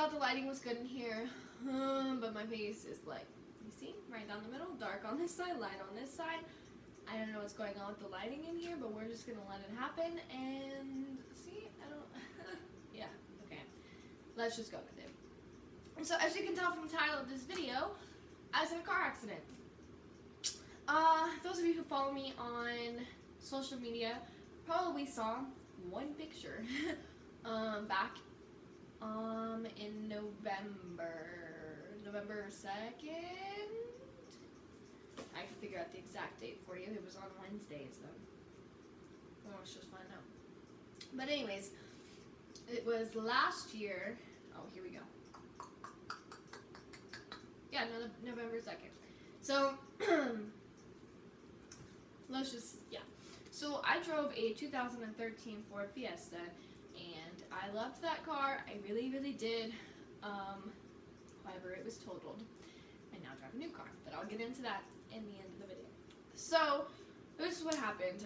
thought the lighting was good in here, but my face is like, you see, right down the middle, dark on this side, light on this side. I don't know what's going on with the lighting in here, but we're just gonna let it happen and see. I don't. Yeah. Okay. Let's just go with it. And so, as you can tell from the title of this video, I was in a car accident. Those of you who follow me on social media probably saw one picture back in November 2nd. I can figure out the exact date for you. It was on Wednesdays though. Oh, let's just find out. But anyways, it was last year. Oh, here we go. Yeah, November 2nd. So, let's just, yeah. So I drove a 2013 Ford Fiesta, and I loved that car. I really, really did. However, it was totaled. I now drive a new car, but I'll get into that in the end of the video. So, this is what happened.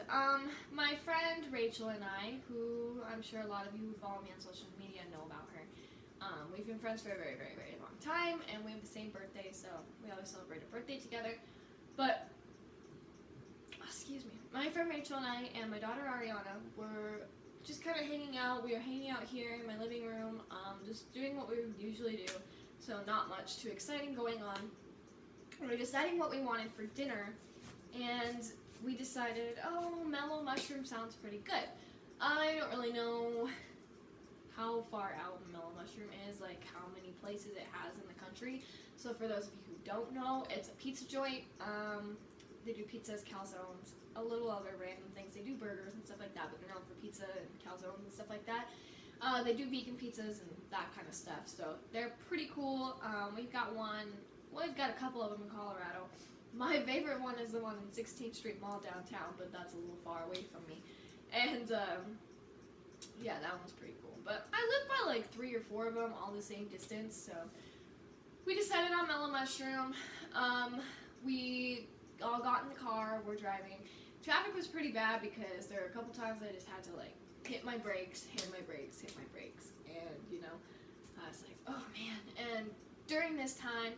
My friend Rachel and I, who I'm sure a lot of you who follow me on social media know about her, we've been friends for a very, very, very long time, and we have the same birthday, so we always celebrate a birthday together. But, excuse me, my friend Rachel and I and my daughter Ariana were just kind of hanging out. We were hanging out here in my living room, just doing what we usually do, so not much too exciting going on. We were deciding what we wanted for dinner, and we decided, oh, mellow mushroom sounds pretty good. I don't really know how far out mellow mushroom is, like how many places it has in the country. So for those of you who don't know, it's a pizza joint. They do pizzas, calzones, a little other random things. They do burgers and stuff like that, but they're known for pizza and calzones and stuff like that. They do vegan pizzas and that kind of stuff, so they're pretty cool. We've got a couple of them in Colorado. My favorite one is the one in 16th Street Mall downtown, but that's a little far away from me. And yeah, that one's pretty cool. But I live by like 3 or 4 of them, all the same distance, so we decided on mellow mushroom. We all got in the car, we're driving. Traffic was pretty bad because there were a couple times I just had to like hit my brakes, and you know, I was like, oh man. And during this time,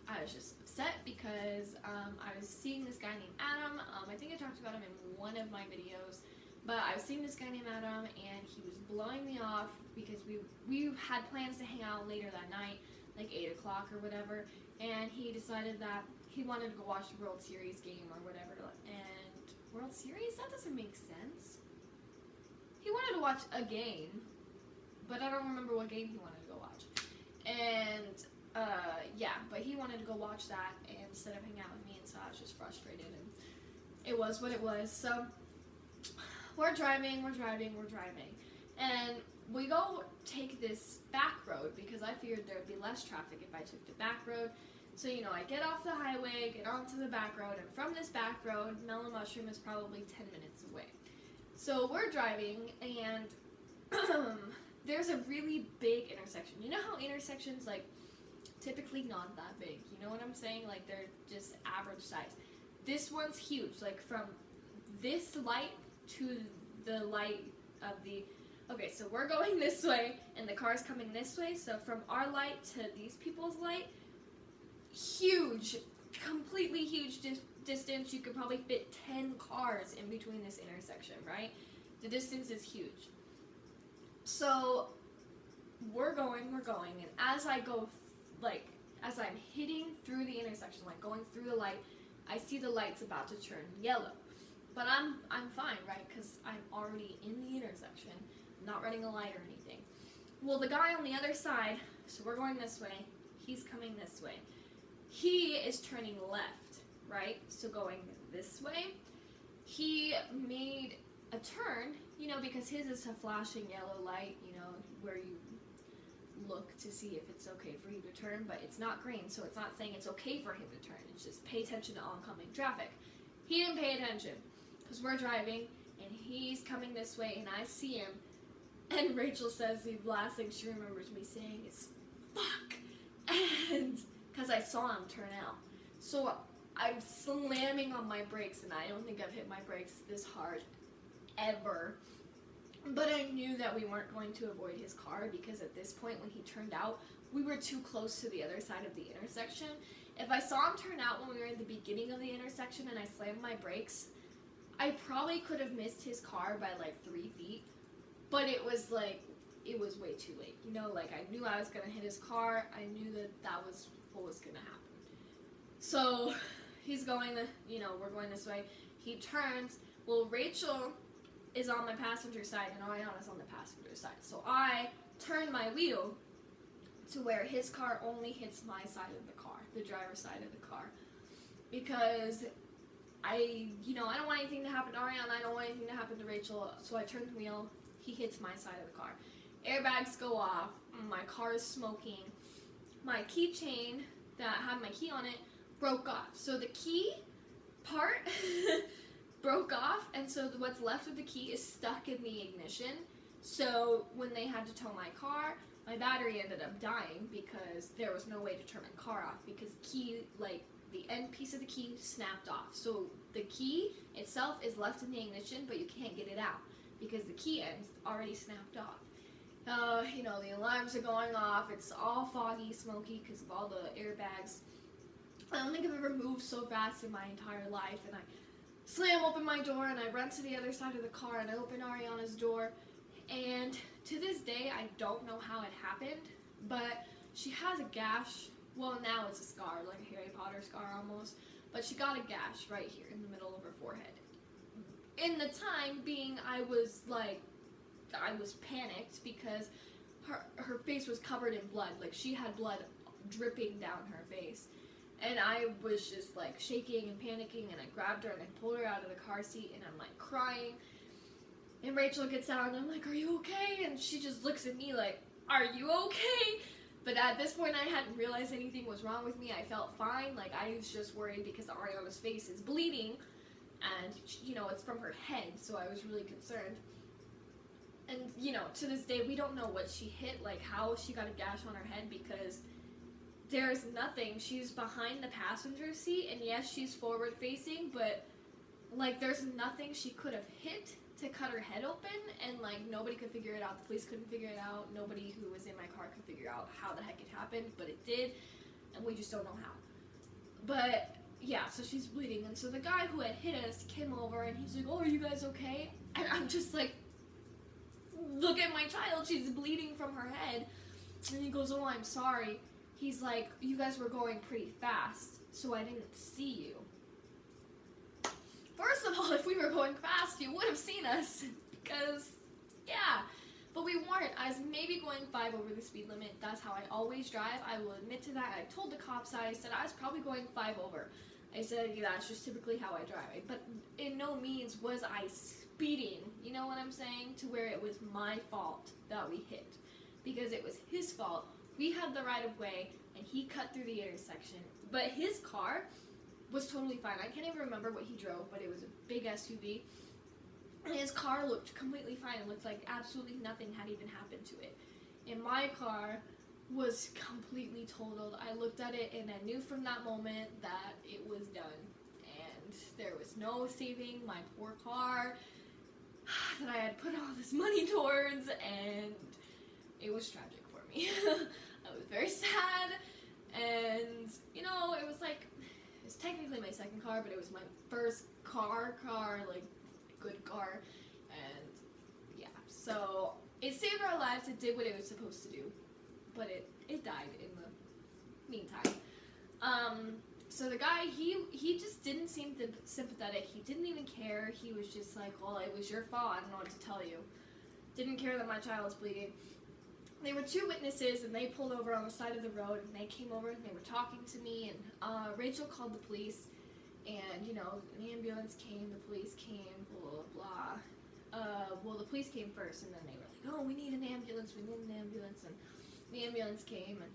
I was just upset because I was seeing this guy named Adam. I think I talked about him in one of my videos, but I was seeing this guy named Adam, and he was blowing me off because we had plans to hang out later that night, like 8 o'clock or whatever, and he decided that he wanted to go watch the World Series game or whatever. And World Series? That doesn't make sense. He wanted to watch a game, but I don't remember what game he wanted to go watch. And yeah, but he wanted to go watch that instead of hang out with me, and so I was just frustrated, and it was what it was. So we're driving, and we go take this back road because I figured there would be less traffic if I took the back road. So, you know, I get off the highway, get onto the back road, and from this back road, Mellow Mushroom is probably 10 minutes away. So we're driving, and there's a really big intersection. You know how intersections, like, typically not that big? You know what I'm saying? Like, they're just average size. This one's huge. Like, from this light to the light of the... Okay, so we're going this way, and the car's coming this way. So from our light to these people's light, huge, completely huge distance. You could probably fit 10 cars in between this intersection, right? The distance is huge. So we're going, and as I go, as I'm hitting through the intersection, like going through the light, I see the light's about to turn yellow. But I'm fine, right? Because I'm already in the intersection, not running a light or anything. Well, the guy on the other side, so we're going this way, he's coming this way. He is turning left, right? So going this way. He made a turn, you know, because his is a flashing yellow light, you know, where you look to see if it's okay for you to turn, but it's not green, so it's not saying it's okay for him to turn. It's just pay attention to oncoming traffic. He didn't pay attention because we're driving, and he's coming this way, and I see him, and Rachel says the last thing she remembers me saying is, fuck, and because I saw him turn out. So I'm slamming on my brakes, and I don't think I've hit my brakes this hard ever. But I knew that we weren't going to avoid his car because at this point when he turned out, we were too close to the other side of the intersection. If I saw him turn out when we were in the beginning of the intersection and I slammed my brakes, I probably could have missed his car by like 3 feet. But it was like, it was way too late. You know, like I knew I was going to hit his car. I knew that that was what was going to happen. So he's going to, you know, we're going this way. He turns. Well, Rachel is on my passenger side and Ariana's on the passenger side. So I turn my wheel to where his car only hits my side of the car, the driver's side of the car. Because I don't want anything to happen to Ariana, I don't want anything to happen to Rachel, so I turn the wheel, he hits my side of the car. Airbags go off, my car is smoking, my keychain that had my key on it broke off. So the key part broke off, and so what's left of the key is stuck in the ignition. So when they had to tow my car, my battery ended up dying because there was no way to turn my car off because key, like the end piece of the key snapped off. So the key itself is left in the ignition, but you can't get it out because the key end's already snapped off. The alarms are going off. It's all foggy, smoky because of all the airbags. I don't think I've ever moved so fast in my entire life. And I slam open my door and I run to the other side of the car and I open Ariana's door. And to this day, I don't know how it happened, but she has a gash. Well, now it's a scar, like a Harry Potter scar almost. But she got a gash right here in the middle of her forehead. In the time being, I was panicked because her face was covered in blood. Like she had blood dripping down her face. And I was just like shaking and panicking, and I grabbed her and I pulled her out of the car seat and I'm like crying. And Rachel gets out and I'm like, "Are you okay?" And she just looks at me like, "Are you okay?" But at this point I hadn't realized anything was wrong with me. I felt fine. Like I was just worried because Ariana's face is bleeding and it's from her head, so I was really concerned. And to this day we don't know what she hit, like how she got a gash on her head, because there's nothing. She's behind the passenger seat, and yes, she's forward facing, but like there's nothing she could have hit to cut her head open, and like nobody could figure it out. The police couldn't figure it out. Nobody who was in my car could figure out how the heck it happened, but it did, and we just don't know how. But yeah, so she's bleeding, and so the guy who had hit us came over and he's like, "Oh, are you guys okay?" And I'm just like, "Look at my child, she's bleeding from her head." And he goes, "Oh, I'm sorry." He's like, "You guys were going pretty fast, so I didn't see you." First of all, if we were going fast, you would have seen us, because, yeah. But we weren't. I was maybe going 5 over the speed limit. That's how I always drive. I will admit to that. I told the cops that. I said I was probably going 5 over. I said, yeah, that's just typically how I drive. But in no means was I speeding, you know what I'm saying? To where it was my fault that we hit. Because it was his fault. We had the right of way, and he cut through the intersection. But his car was totally fine. I can't even remember what he drove, but it was a big SUV. And his car looked completely fine. It looked like absolutely nothing had even happened to it. And my car was completely totaled. I looked at it and I knew from that moment that it was done. And there was no saving my poor car that I had put all this money towards, and it was tragic for me. I was very sad, and it was like, it's technically my second car, but it was my first car, like, good car, and yeah, so it saved our lives. It did what it was supposed to do, but it died in the meantime. So the guy, he just didn't seem sympathetic. He didn't even care. He was just like, "Well, it was your fault. I don't know what to tell you." Didn't care that my child was bleeding. There were 2 witnesses, and they pulled over on the side of the road, and they came over and they were talking to me, and Rachel called the police, and an ambulance came, the police came, blah blah blah. Well, the police came first, and then they were like, "Oh, we need an ambulance, and the ambulance came, and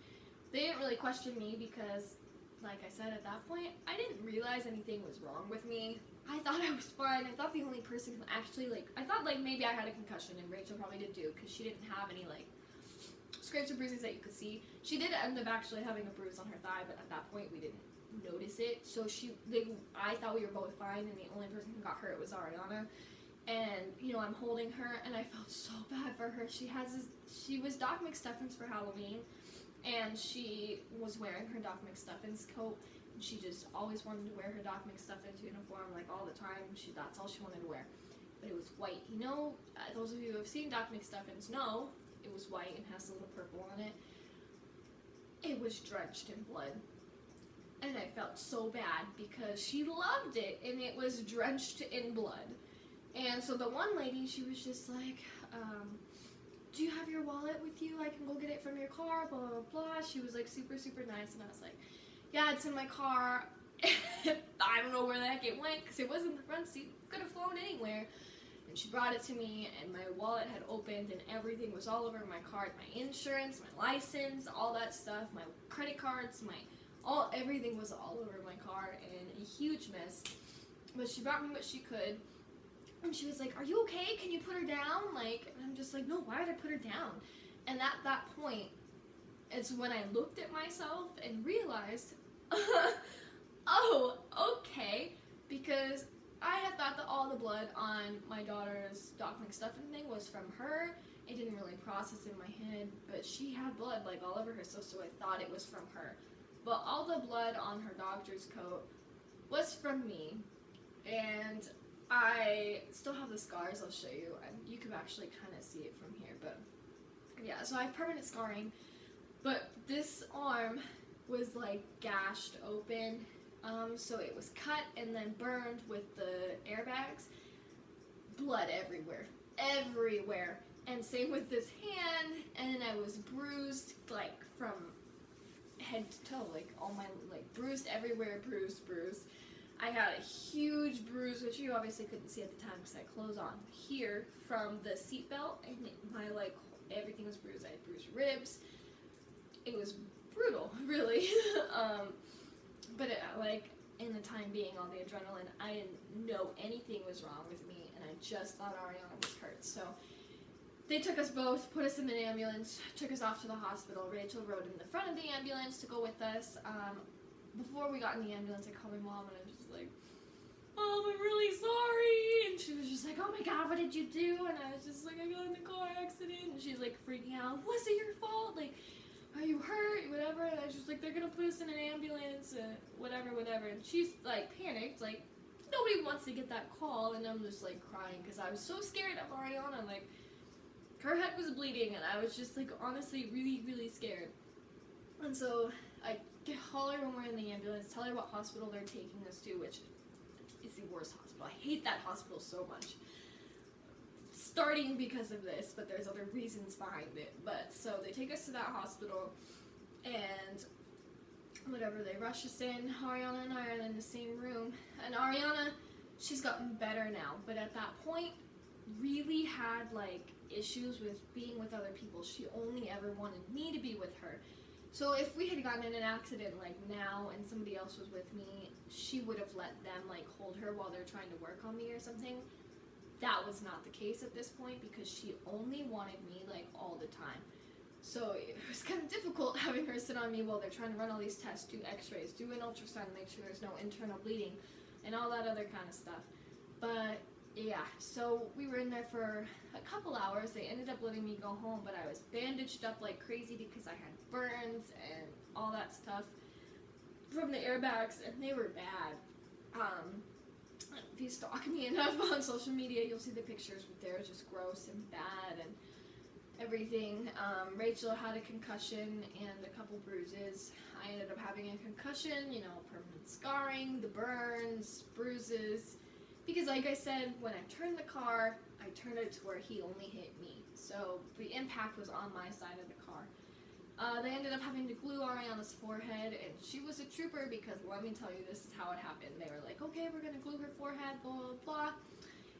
they didn't really question me because, like I said, at that point, I didn't realize anything was wrong with me. I thought I was fine. I thought the only person who actually, I thought maybe I had a concussion, and Rachel probably did too, because she didn't have any scrapes or bruises that you could see. She did end up actually having a bruise on her thigh, but at that point we didn't notice it. So I thought we were both fine, and the only person who got hurt was Ariana. and I'm holding her, and I felt so bad for her. She was Doc McStuffins for Halloween, and she was wearing her Doc McStuffins coat, and she just always wanted to wear her Doc McStuffins uniform like all the time. That's all she wanted to wear, but it was white. Those of you who have seen Doc McStuffins know it was white and has a little purple on it. It was drenched in blood. And I felt so bad because she loved it and it was drenched in blood. And so the one lady, she was just like, do you have your wallet with you? I can go get it from your car, blah, blah, blah. She was like super, super nice. And I was like, yeah, it's in my car. I don't know where the heck it went because it was in the front seat. Could have flown anywhere. And she brought it to me, and my wallet had opened, and everything was all over my card. My insurance, my license, all that stuff, my credit cards, everything was all over my car, and a huge mess. But she brought me what she could, and she was like, "Are you okay? Can you put her down?" And I'm just like, "No, why would I put her down?" And at that point, it's when I looked at myself and realized, oh, okay, because I had thought that all the blood on my daughter's Doc McStuffin thing was from her. It didn't really process in my head, but she had blood all over her, so I thought it was from her. But all the blood on her doctor's coat was from me, and I still have the scars. I'll show you, and you can actually kind of see it from here. But yeah, so I have permanent scarring, but this arm was gashed open. So it was cut and then burned with the airbags. Blood everywhere. And same with this hand, and then I was bruised from head to toe, all my bruised everywhere, bruised. I had a huge bruise, which you obviously couldn't see at the time because I had clothes on, here from the seatbelt, and my everything was bruised. I had bruised ribs. It was brutal, really. But in the time being, all the adrenaline, I didn't know anything was wrong with me, and I just thought Ariana was hurt. So they took us both, put us in an ambulance, took us off to the hospital. Rachel rode in the front of the ambulance to go with us. Before we got in the ambulance, I called my mom, and I was just like, "Mom, I'm really sorry." And she was just like, "Oh my God, what did you do?" And I was just like, "I got in a car accident." And she's freaking out. "Was it your fault? Are you hurt?" Whatever. And I was just like, "They're gonna put us in an ambulance, whatever. And she's panicked, nobody wants to get that call. And I'm just crying because I was so scared of Ariana. Her head was bleeding, and I was just honestly really, really scared. And so I call her when we're in the ambulance, tell her what hospital they're taking us to, which is the worst hospital. I hate that hospital so much. Starting because of this, but there's other reasons behind it. But so they take us to that hospital, and whatever, they rush us in. Ariana and I are in the same room, and Ariana, she's gotten better now, but at that point really had issues with being with other people. She only ever wanted me to be with her. So if we had gotten in an accident now and somebody else was with me, she would have let them hold her while they're trying to work on me or something. That was not the case at this point because she only wanted me all the time. So it was kind of difficult having her sit on me while they're trying to run all these tests, do x-rays, do an ultrasound to make sure there's no internal bleeding and all that other kind of stuff. But yeah, so we were in there for a couple hours. They ended up letting me go home, but I was bandaged up like crazy because I had burns and all that stuff from the airbags, and they were bad. If you stalk me enough on social media, you'll see the pictures, but they're just gross and bad and everything. Rachel had a concussion and a couple bruises. I ended up having a concussion, permanent scarring, the burns, bruises. Because like I said, when I turned the car, I turned it to where he only hit me. So the impact was on my side of the car. They ended up having to glue Ariana's forehead, and she was a trooper because, let me tell you, this is how it happened. They were like, okay, we're going to glue her forehead, blah, blah, blah.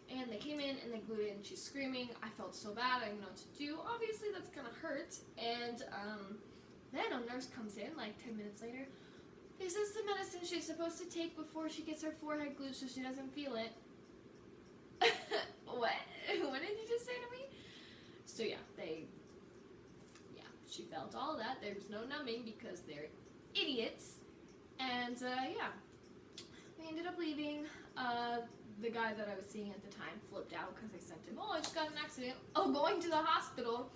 And they came in and they glued it, and she's screaming. I felt so bad. I didn't know what to do. Obviously, that's going to hurt. And then a nurse comes in, 10 minutes later. This is the medicine she's supposed to take before she gets her forehead glued so she doesn't feel it. What? What did you just say to me? So yeah, she felt all that. There was no numbing because they're idiots. And yeah, we ended up leaving. the guy that I was seeing at the time flipped out because I sent him, oh, I just got in an accident. Oh, going to the hospital.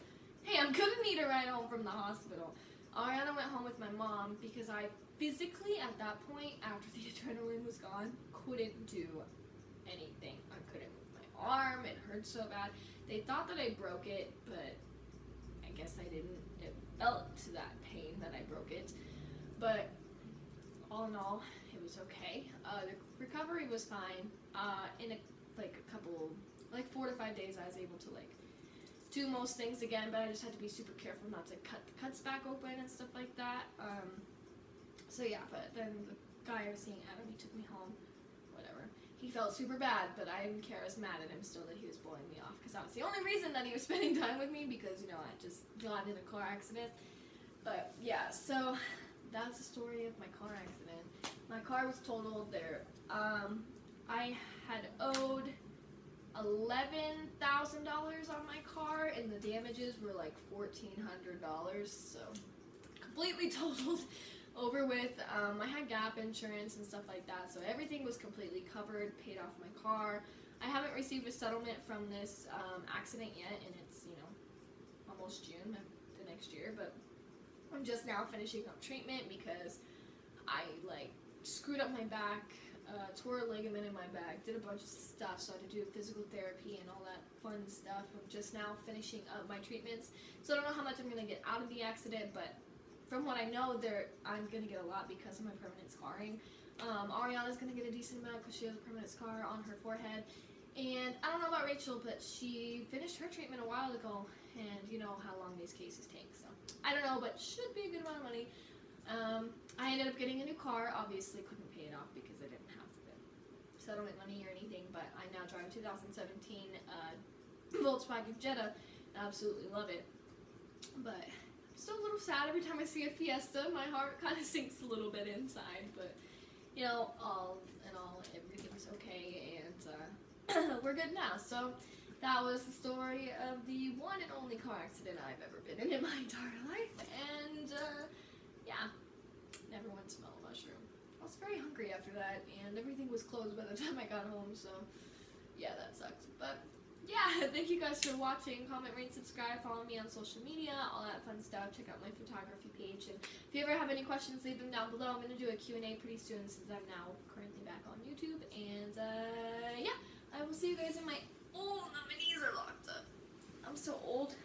Hey, I'm gonna need a ride home from the hospital. Ariana went home with my mom because I physically, at that point, after the adrenaline was gone, couldn't do anything. I couldn't move my arm. It hurt so bad. They thought that I broke it, but I guess I didn't. It felt to that pain that I broke it. But all in all, it was okay. The recovery was fine. In a couple, 4 to 5 days, I was able to do most things again, but I just had to be super careful not to cut the cuts back open and stuff like that. So yeah, but then the guy I was seeing, Adam, he took me home, whatever. He felt super bad, but I didn't care. I was mad at him still that he was blowing me off, because that was the only reason that he was spending time with me, because, I just got in a car accident. But yeah, so that's the story of my car accident. My car was totaled there. I had owed $11,000 on my car, and the damages were $1,400, so completely totaled, over with. I had gap insurance and stuff like that, so everything was completely covered, paid off my car. I haven't received a settlement from this accident yet, and it's almost June the next year, but I'm just now finishing up treatment because I screwed up my back, tore a ligament in my back, did a bunch of stuff, so I had to do physical therapy and all that fun stuff. I'm just now finishing up my treatments, so I don't know how much I'm going to get out of the accident, but from what I know, I'm going to get a lot because of my permanent scarring. Ariana's going to get a decent amount because she has a permanent scar on her forehead, and I don't know about Rachel, but she finished her treatment a while ago, and you know how long these cases take, so I don't know, but should be a good amount of money. I ended up getting a new car. Obviously couldn't pay it off because I didn't have the settlement money or anything, but I now drive a 2017 Volkswagen Jetta. I absolutely love it, but I'm still a little sad every time I see a Fiesta. My heart kind of sinks a little bit inside, but all in all, everything's okay, and we're good now. So that was the story of the one and only car accident I've ever been in my entire life, and yeah, never went to smell a mushroom. I was very hungry after that, and everything was closed by the time I got home, so yeah, that sucks. But yeah, thank you guys for watching. Comment, rate, subscribe, follow me on social media, all that fun stuff. Check out my photography page, and if you ever have any questions, leave them down below. I'm going to do a Q&A pretty soon since I'm now currently back on YouTube, and yeah, I will see you guys in my... Oh, now my knees are locked up. I'm so old.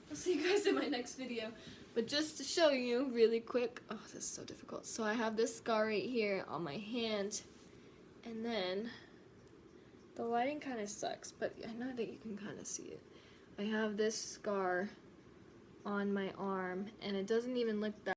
I'll see you guys in my next video. But just to show you really quick, oh, this is so difficult. So I have this scar right here on my hand, and then the lighting kind of sucks, but I know that you can kind of see it. I have this scar on my arm, and it doesn't even look that